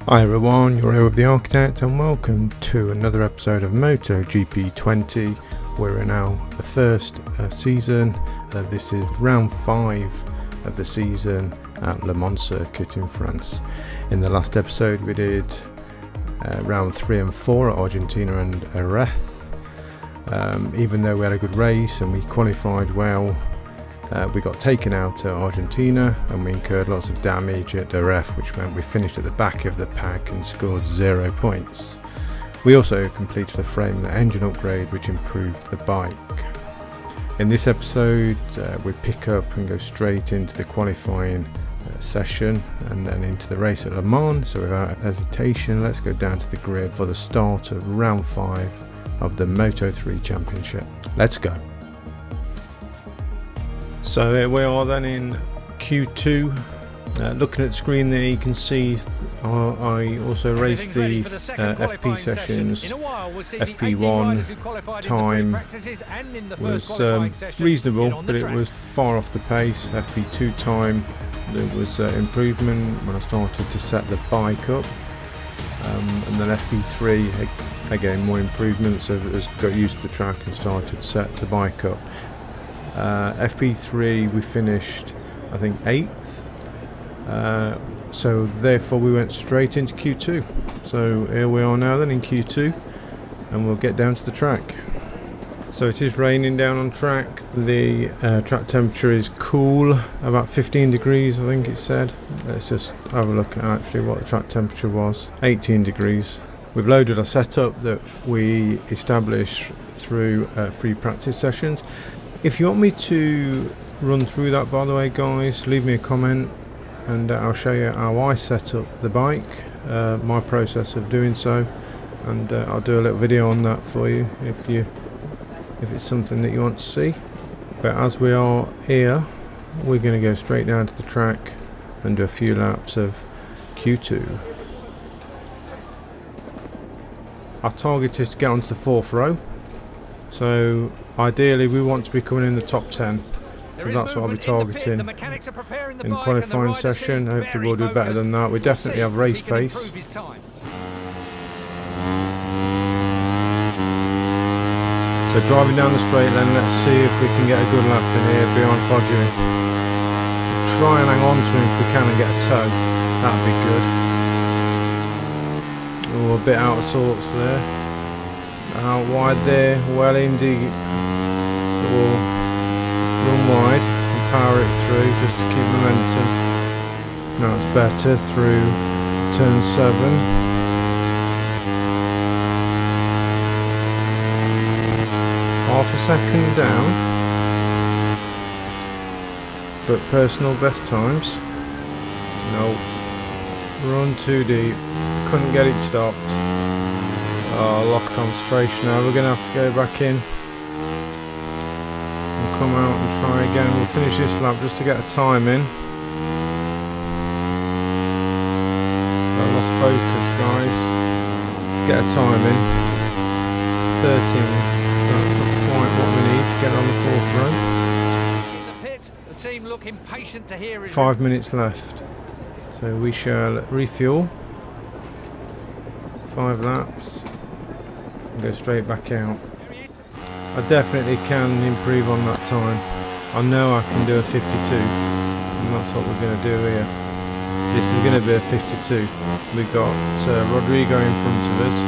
Hi everyone, you're here with the Architect and welcome to another episode of MotoGP 20. We're in now the first season. This is round 5 of the season at LeMan Circuit in France. In the last episode we did round 3 and 4 at Argentina and Jerez. Even though we had a good race and we qualified well, we got taken out at Argentina and we incurred lots of damage at Jerez, which meant we finished at the back of the pack and scored 0 points. We also completed a frame and engine upgrade which improved the bike. In this episode we pick up and go straight into the qualifying session and then into the race at Le Mans. So without hesitation, let's go down to the grid for the start of round 5 of the Moto 3 Championship. Let's go. So here we are then in Q2. Looking at the screen there, you can see I also raced the FP sessions. FP1 time was reasonable, but it was far off the pace. FP2 time, there was improvement when I started to set the bike up. And then FP3, again, more improvements as got used to the track and started to set the bike up. FP3 we finished I think 8th, so therefore we went straight into Q2. So here we are now then in Q2 and we'll get down to the track. So it is raining down on track. The track temperature is cool, about 15 degrees I think it said. Let's just have a look at actually what the track temperature was. 18 degrees. We've loaded our setup that we established through free practice sessions. If you want me to run through that, by the way guys, leave me a comment and I'll show you how I set up the bike, my process of doing so, and I'll do a little video on that for you if it's something that you want to see. But as we are here, we're going to go straight down to the track and do a few laps of Q2. Our target is to get onto the 4th row. So ideally we want to be coming in the top 10, so that's what I'll be targeting in the qualifying session. Hopefully we'll do better than that. We definitely have race pace. So driving down the straight then, let's see if we can get a good lap in here behind Foggy. Try and hang on to him if we can and get a tow, that'd be good. Oh, a bit out of sorts there. Out wide there, well indeed. We'll run wide and power it through just to keep momentum. Now it's better through turn 7. Half a second down, but personal best times. No, run too deep, couldn't get it stopped. Oh, lost concentration now. We're going to have to go back in and come out and try again. We'll finish this lap just to get a time in. I lost focus guys. Let's get a time in. 13. So that's not quite what we need to get on the 4th row. 5 minutes left. So we shall refuel. 5 laps. Go straight back out. I definitely can improve on that time. I know I can do a 52 and that's what we're going to do here. This is going to be a 52. We've got Rodrigo in front of us.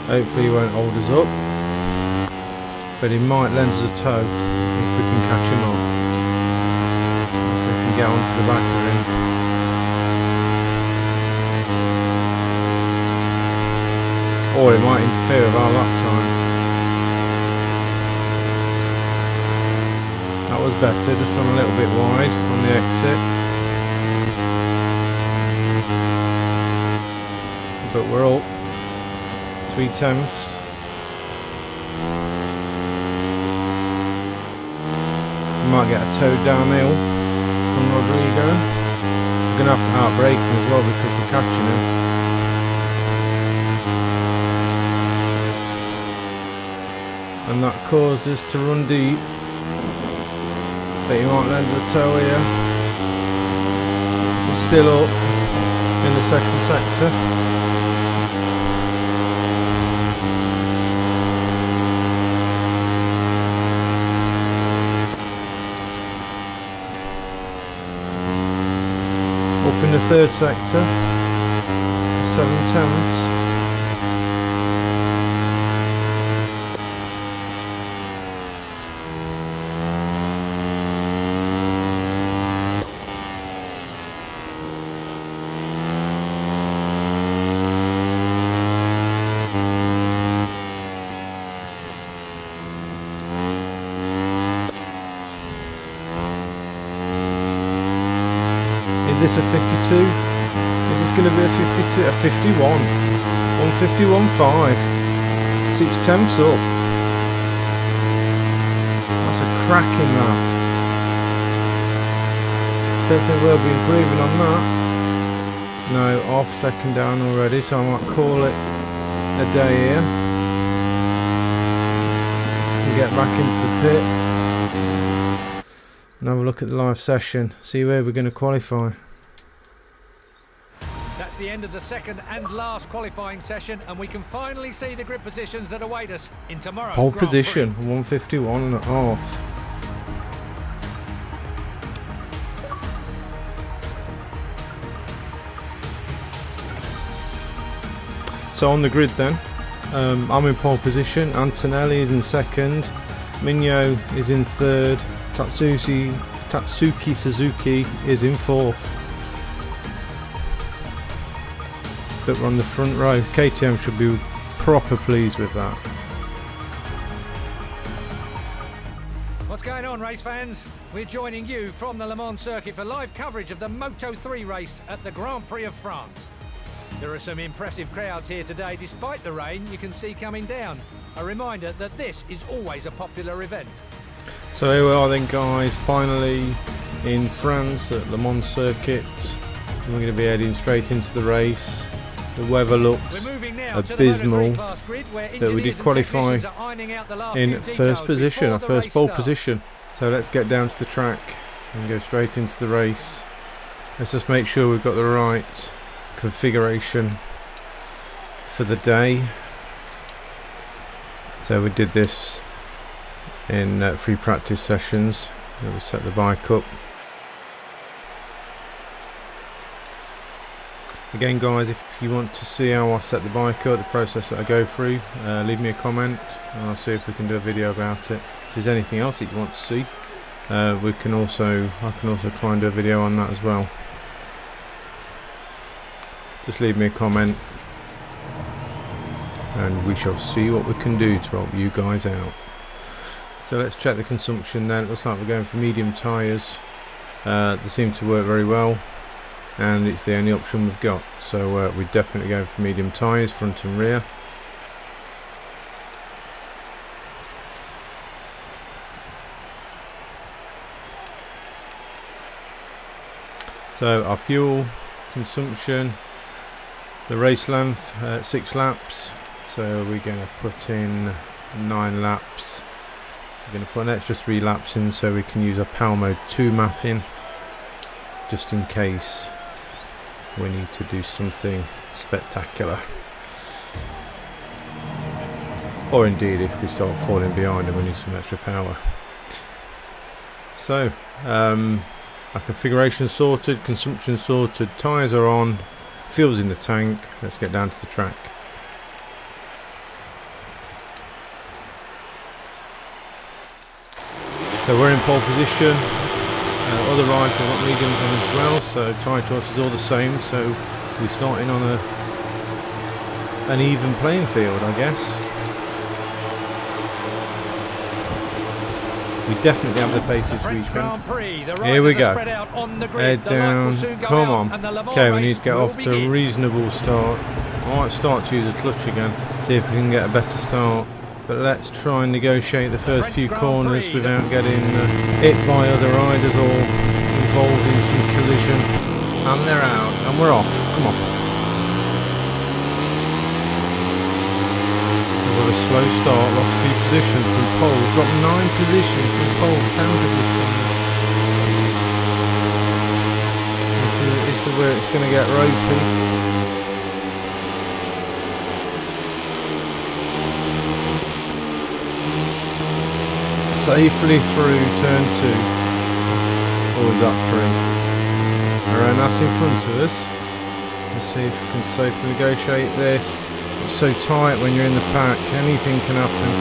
Hopefully he won't hold us up, but he might lend us a tow if we can catch him up. If we can get onto the back of him. Or it might interfere with our lap time. That was better, just run a little bit wide on the exit. But we're all 3/10. We might get a tow downhill from Rodrigo. We're going to have to outbrake him as well because we're catching him. And that caused us to run deep. but he might lend a toe here. He's still up in the second sector. Up in the third sector, 7/10. Is this a 52? Is this going to be a 52? A 51? 151.5. 6/10 up. That's a cracking lap. Don't think we'll be improving on that. No, half second down already, so I might call it a day here. And get back into the pit. And have a look at the live session. See where we're going to qualify. That's the end of the second and last qualifying session, and we can finally see the grid positions that await us in tomorrow's Pole Grand position, Prix. 151.5. So on the grid then, I'm in pole position, Antonelli is in second, Migno is in third, Tatsuki Suzuki is in fourth. But we're on the front row. KTM should be proper pleased with that. What's going on, race fans? We're joining you from the LeMan Circuit for live coverage of the Moto 3 race at the Grand Prix of France. There are some impressive crowds here today despite the rain you can see coming down. A reminder that this is always a popular event. So here we are then, guys, finally in France at LeMan Circuit. We're going to be heading straight into the race. The weather looks abysmal, but we did qualify in first position, our first pole position. So let's get down to the track and go straight into the race. Let's just make sure we've got the right configuration for the day. So we did this in free practice sessions. We set the bike up. Again, guys, if you want to see how I set the bike up, the process that I go through, leave me a comment and I'll see if we can do a video about it. If there's anything else that you want to see, I can also try and do a video on that as well. Just leave me a comment and we shall see what we can do to help you guys out. So let's check the consumption then. It looks like we're going for medium tyres. They seem to work very well, and it's the only option we've got. So we're definitely going for medium tyres, front and rear. So our fuel consumption, the race length, 6 laps. So we're going to put in 9 laps. We're going to put an extra 3 laps in so we can use a Power Mode 2 mapping, just in case we need to do something spectacular. Or indeed if we start falling behind and we need some extra power. So, our configuration sorted, consumption sorted, tyres are on, fuel's in the tank. Let's get down to the track. So we're in pole position. Other riders have got mediums on as well, so tyre choice is all the same. So we're starting on an even playing field, I guess. We definitely have the pace this weekend. Here we go. Head down. Come on. Okay, we need to get off to a reasonable start. I might start to use a clutch again, see if we can get a better start. But let's try and negotiate the first few corners without getting hit by other riders or involved in some collision. And they're out, and we're off. Come on. We've got a slow start, lost a few positions from pole, dropped 9 positions from pole, 10 positions. is where it's going to get ropey. Safely through turn 2. Or is that 3? Alright, that's in front of us. Let's see if we can safely negotiate this. It's so tight when you're in the pack, anything can happen.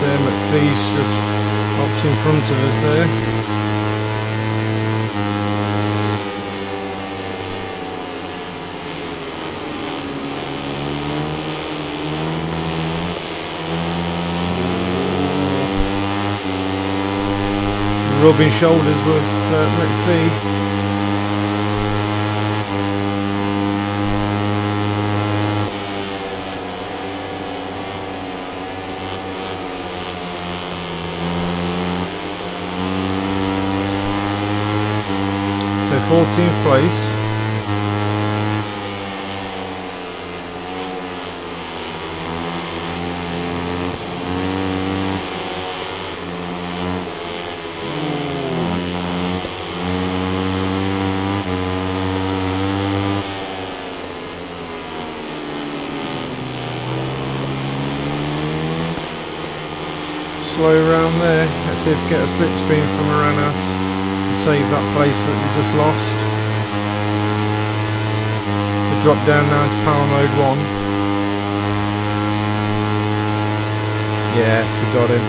There, McPhee's just hopped in front of us there. Rubbing shoulders with McPhee. So 14th place. Slow around there. Let's see if we get a slipstream from around us. Save that place that we just lost. We drop down now into power mode 1. Yes, we got him.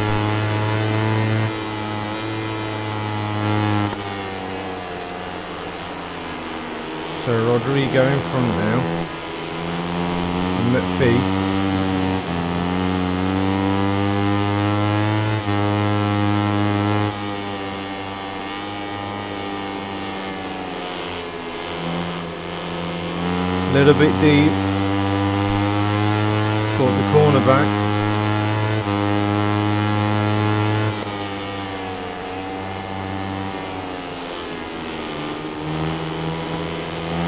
So Rodrigo in front now. And McPhee. Little bit deep, caught the corner back.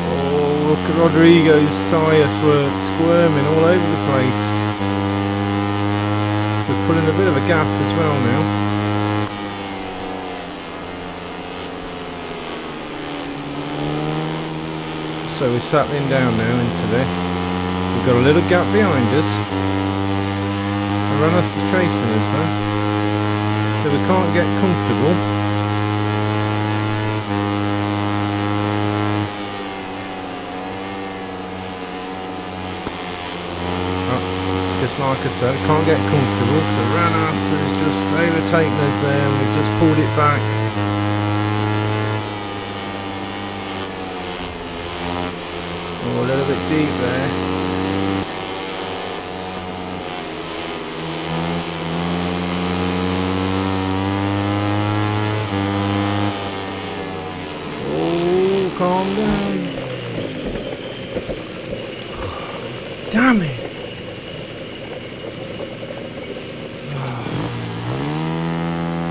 Oh, look at Rodrigo's tyre squirming all over the place. We're pulling a bit of a gap as well now. So we're settling down now into this. We've got a little gap behind us. Aranas is chasing us though. So we can't get comfortable. Oh, just like I said, can't get comfortable because Aranas has just overtaken us there and we've just pulled it back. A little bit deep there. Oh, calm down. Damn it.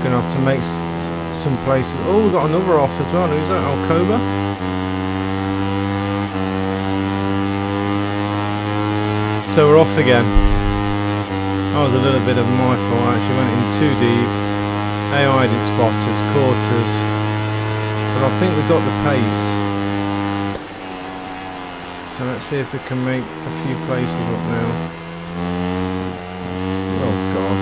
Gonna have to make some places. Oh, we've got another off as well. Who's that? Alcoba? So we're off again. That was a little bit of my fault. I actually went in too deep. AI didn't spot us, caught us. But I think we got the pace. So let's see if we can make a few places up now. Oh God.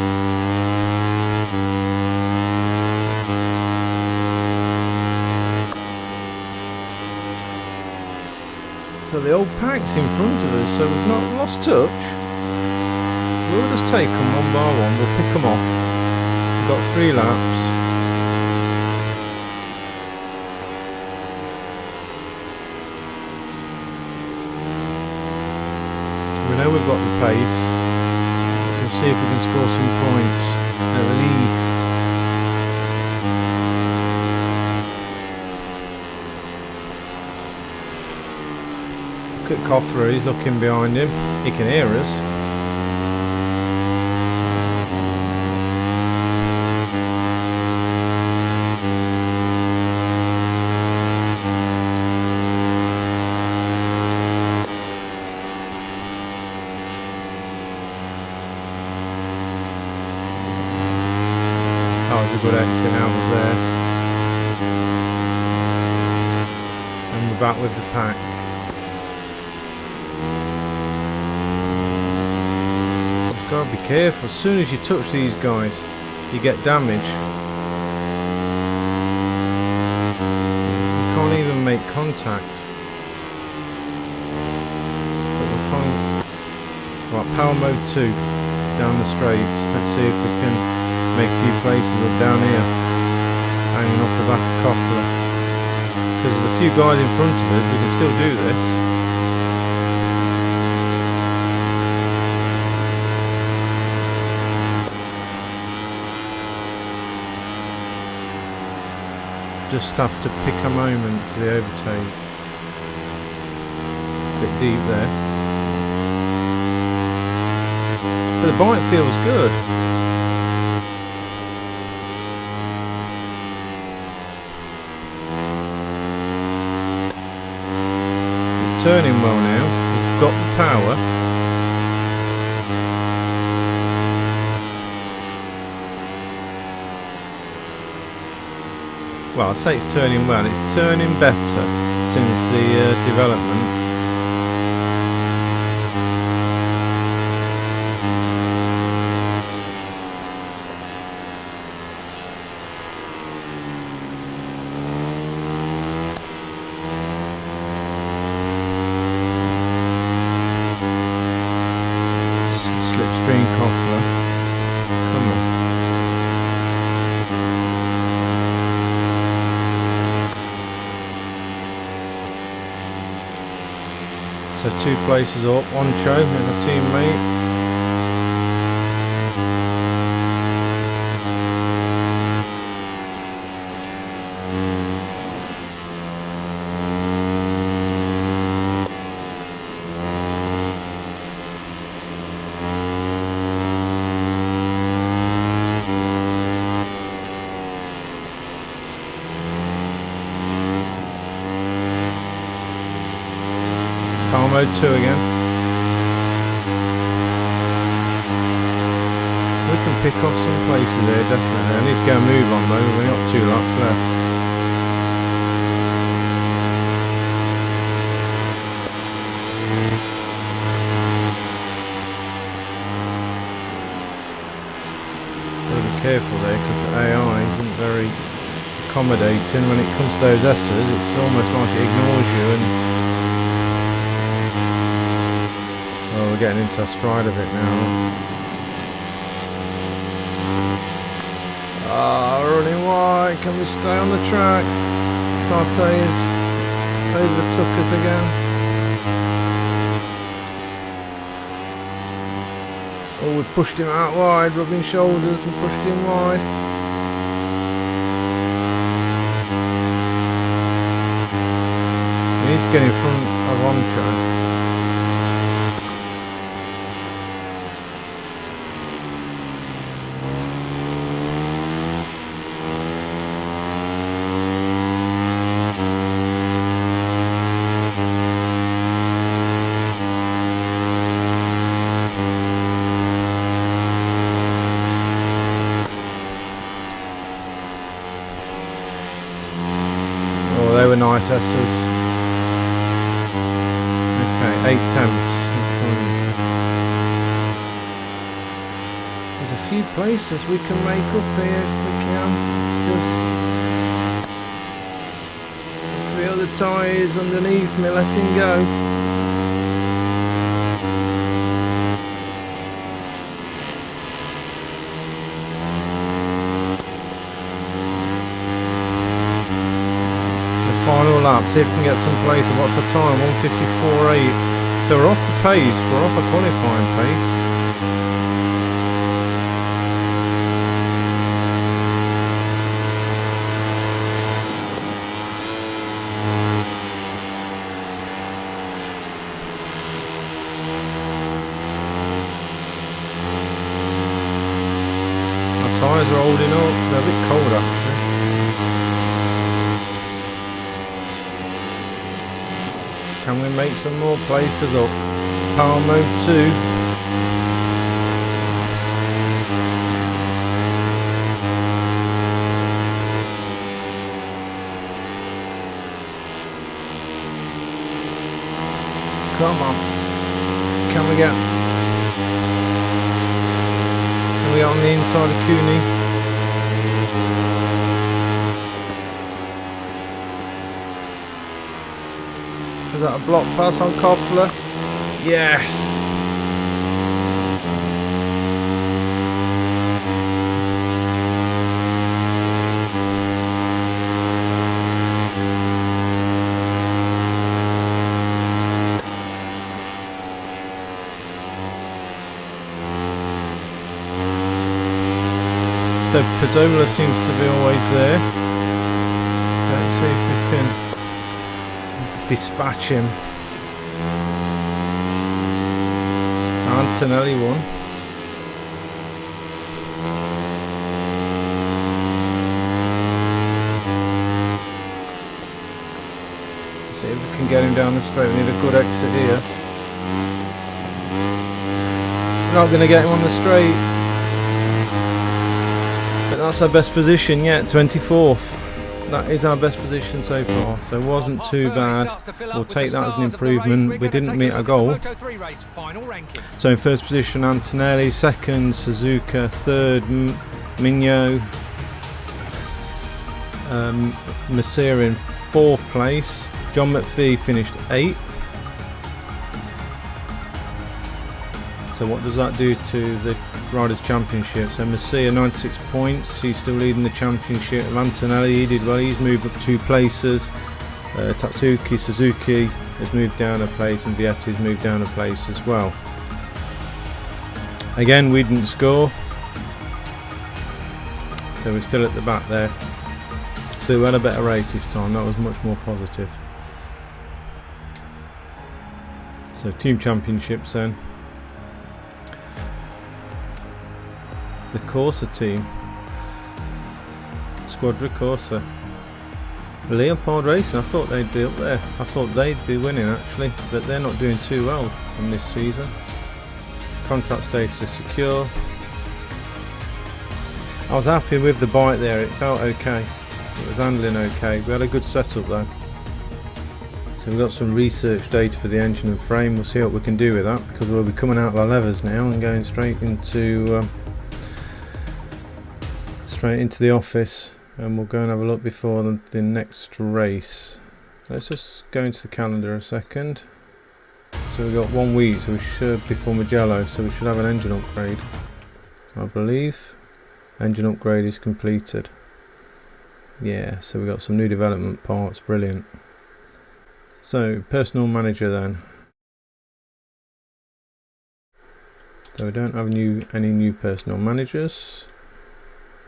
So the old pack's in front of us, so we've not lost touch. We'll just take them one by one, we'll pick them off. We've got 3 laps. We know we've got the pace. We'll see if we can score some points, at least. Look at Koffler, he's looking behind him. He can hear us. was a good exit out of there. And we're back with the pack. You've got to be careful. As soon as you touch these guys, you get damage. You can't even make contact. But we're trying. Right, power mode 2 down the straights. Let's see if we can make a few places up down here, hanging off the back of Koffler. Because there's a few guys in front of us, we can still do this. Just have to pick a moment for the overtake. A bit deep there. But the bike feels good. It's turning well now. We've got the power. Well, I'd say it's turning well. It's turning better since the development. Slipstream Koffler. Come on. So 2 places up, Oncho as a teammate. Power mode 2 again. We can pick off some places here, definitely. I need to get a move on though, we've only got 2 laps left. Gotta be careful there because the AI isn't very accommodating when it comes to those S's. It's almost like it ignores you and we're getting into a stride of it now. Running wide. Can we stay on the track? Tarte's overtook us again. Oh, we pushed him out wide, rubbing shoulders and pushed him wide. We need to get in front of Oncho. They were nice S's. Okay, 8 tenths. There's a few places we can make up here if we can. Just feel the tyres underneath me letting go. Final lap, see if we can get some place. What's the time? 1:54.8. So we're off the pace, we're off a qualifying pace. Our tyres are holding up, they're a bit cold actually. Can we make some more places up? Power mode 2. on the inside of Cooney. Is that a block pass on Koffler? Yes! So Pizzola seems to be always there. Let's see if we can dispatch him. Antonelli won. Let's see if we can get him down the straight. We need a good exit here. Not going to get him on the straight. But that's our best position yet, 24th. That is our best position so far, so it wasn't too bad. We'll take that as an improvement. We didn't meet our goal. So in first position Antonelli, second Suzuka, third Mignot, Messier in fourth place. John McPhee finished 8th. So what does that do to the Riders' Championship? So Messier 96 points, he's still leading the championship. Antonelli, he did well, he's moved up 2 places. Tatsuki Suzuki has moved down a place, and Vietti's moved down a place as well. Again, we didn't score, so we're still at the back there. But we had a better race this time, that was much more positive. So team championships then. The Corsa team, Squadra Corsa, Leopard Racing. I thought they'd be up there. I thought they'd be winning actually, but they're not doing too well in this season. Contract status is secure. I was happy with the bike there. It felt okay. It was handling okay. We had a good setup though. So we've got some research data for the engine and frame. We'll see what we can do with that, because we'll be coming out of our levers now and going straight into the office, and we'll go and have a look before the next race. Let's just go into the calendar a second. So we've got 1 week, so we should, before Mugello, so we should have an engine upgrade, I believe. Engine upgrade is completed. Yeah, so we've got some new development parts, brilliant. So personal manager then. So we don't have any new personal managers.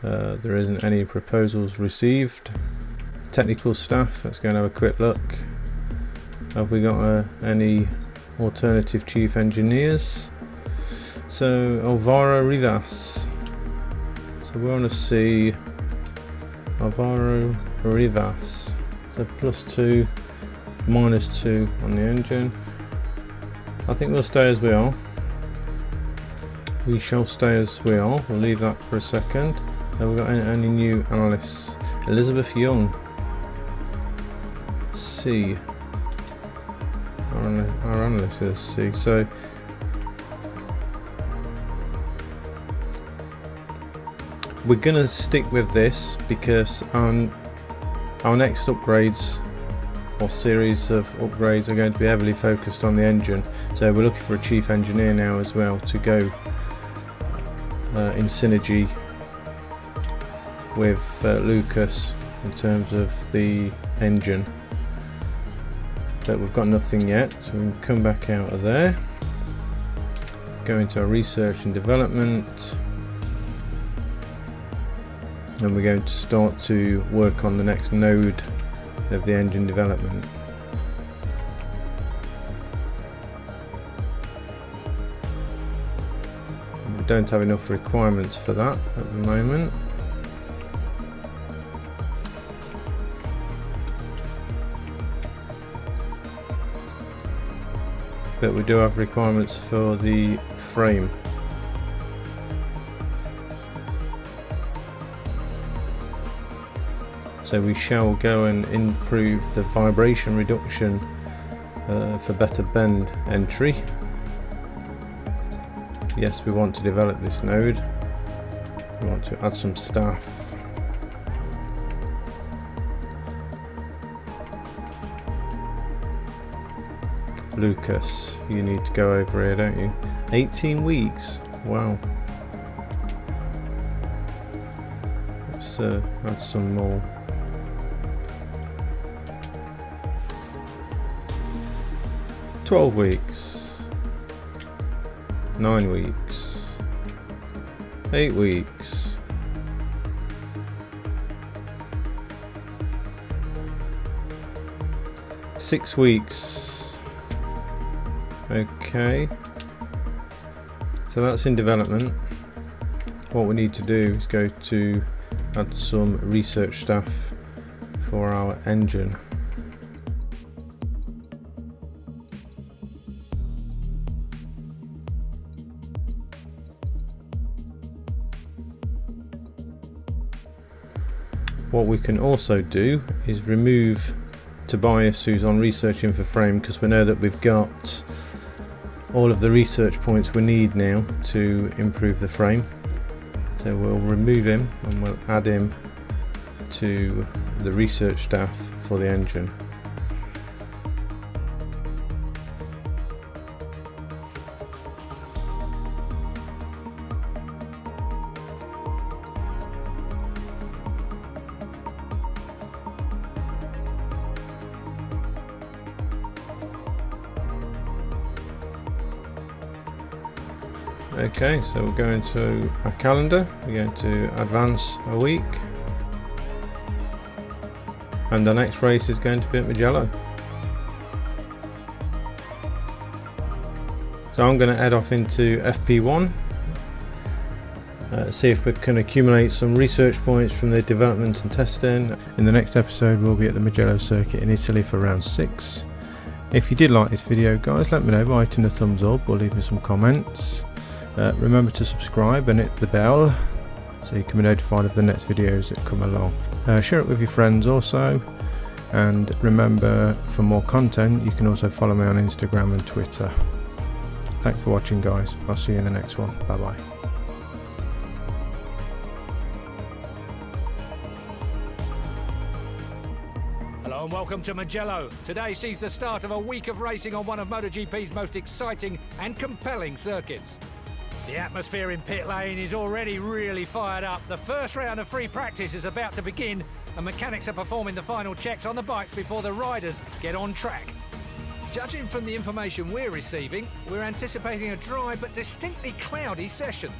There isn't any proposals received. Technical staff, let's go and have a quick look. Have we got any alternative chief engineers? So Alvaro Rivas. So we want to see Alvaro Rivas. So +2, -2 on the engine. I think we'll stay as we are. We shall stay as we are. We'll leave that for a second. Have we got any new analysts? Elizabeth Young. C. Our analyst is C. So we're gonna stick with this because our next upgrades or series of upgrades are going to be heavily focused on the engine. So we're looking for a chief engineer now as well to go in synergy with Lucas in terms of the engine, but we've got nothing yet, so we can come back out of there, go into our research and development, and we're going to start to work on the next node of the engine development. We don't have enough requirements for that at the moment. But we do have requirements for the frame. So we shall go and improve the vibration reduction for better bend entry. Yes, we want to develop this node. We want to add some staff. Lucas, you need to go over here, don't you? 18 weeks. Wow. Let's add some more. "12 weeks, 9 weeks, 8 weeks, 6 weeks." Okay, so that's in development. What we need to do is go to add some research staff for our engine. What we can also do is remove Tobias, who's on researching for frame, because we know that we've got all of the research points we need now to improve the frame. So we'll remove him and we'll add him to the research staff for the engine. Okay, so we're going to our calendar, we're going to advance a week, and the next race is going to be at Mugello. So I'm going to head off into FP1, see if we can accumulate some research points from the development and testing. In the next episode we'll be at the Managerial Circuit in Italy for round 6. If you did like this video, guys, let me know by hitting a thumbs up or leaving some comments. Remember to subscribe and hit the bell so you can be notified of the next videos that come along. Share it with your friends also, and remember, for more content you can also follow me on Instagram and Twitter. Thanks for watching, guys. I'll see you in the next one. Bye bye. Hello and welcome to Mugello. Today sees the start of a week of racing on one of MotoGP's most exciting and compelling circuits. The atmosphere in pit lane is already really fired up. The first round of free practice is about to begin, and mechanics are performing the final checks on the bikes before the riders get on track. Judging from the information we're receiving, we're anticipating a dry but distinctly cloudy session.